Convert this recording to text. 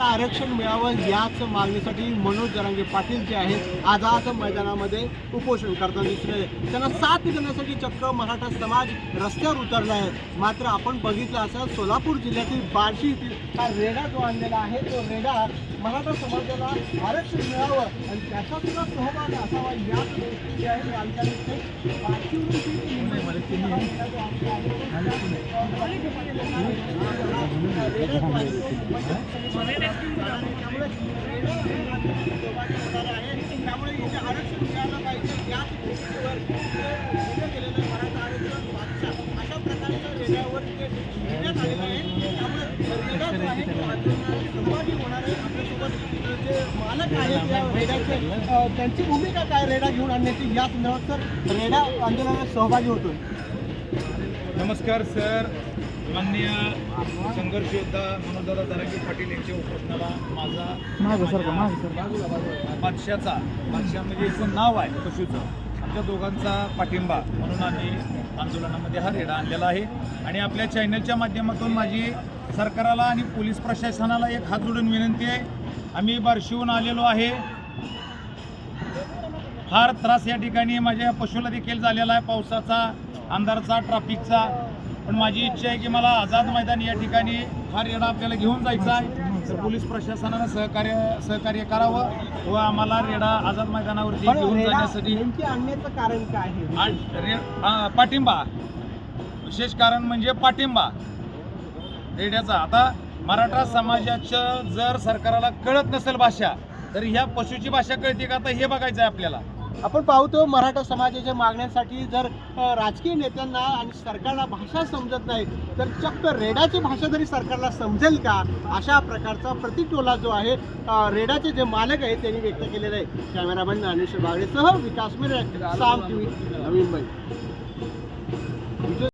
आरक्षण मिळावं याच मागणीसाठी मनोज जरांगे पाटील जे आहेत आझाद मैदानामध्ये उपोषण करताना दिसले। त्यांना साथ देण्यासाठी चक्क मराठा समाज रस्त्यावर उतरला आहे। मात्र आपण बघितलं असं सोलापूर जिल्ह्यातील बार्शी येथील हा रेडा जो आणलेला आहे तो रेडा मराठा समाजाला आरक्षण मिळावं आणि त्याचा सुद्धा सहभाग असावा याच गोष्टी जे आहे त्यामुळे इथे आरक्षण मिळालं पाहिजे याच गोष्टीवर गेलेलं मराठा आरक्षण बादशाह अशा प्रकारच्या रेड्यावर ते घेण्यात आलेलं आहे। त्यामुळे रेडा जो आहे तो आंदोलनात सहभागी होणार आहे। आपल्यासोबत जे मालक आहेत या रेड्याचे त्यांची भूमिका काय रेडा घेऊन आणण्याची या संदर्भात सर रेडा आंदोलनात सहभागी होतोय। नमस्कार सर, माननीय संघर्ष योद्धा मनोजदादा जरांगे पाटील यांच्या उपोषणाला बादशाह म्हणजे याचं नाव आहे पशुचं, आमच्या दोघांचा पाठिंबा म्हणून आम्ही आंदोलनामध्ये हा रेडा आणलेला आहे। आणि आपल्या चॅनलच्या माध्यमातून माझी सरकारला आणि पोलीस प्रशासनाला एक हात जोडून विनंती आहे। आम्ही बार्शीहून आलेलो आहे, फार त्रास या ठिकाणी माझ्या पशुला देखील झालेला आहे, पावसाचा, अंधारचा, ट्रॅफिकचा। पण माझी इच्छा आहे की मला आझाद मैदान या ठिकाणी हा रेडा आपल्याला घेऊन जायचा आहे। तर पोलीस प्रशासनानं सहकार्य करावं व आम्हाला रेडा आझाद मैदानावरती घेऊन जाण्यासाठी आणण्याचं कारण काय आहे? पाठिंबा, विशेष कारण म्हणजे पाठिंबा रेड्याचा। आता मराठा समाजाचं जर सरकारला कळत नसेल भाषा तर ह्या पशुची भाषा कळते का, आता हे बघायचं आहे आपल्याला। आपण पाहतो मराठा समाजाच्या मागण्यांसाठी जर राजकीय नेत्यांना आणि सरकारला भाषा समजत नाही तर चक्क रेडाची भाषा जरी सरकारला समजेल का, अशा प्रकारचा प्रतिटोला जो आहे रेडाचे जे मालक आहेत त्यांनी व्यक्त केलेला आहे। कॅमेरामॅन ज्ञानेश्वर बागडेसह विकास मिरे, साम टीव्ही, नवी मुंबई।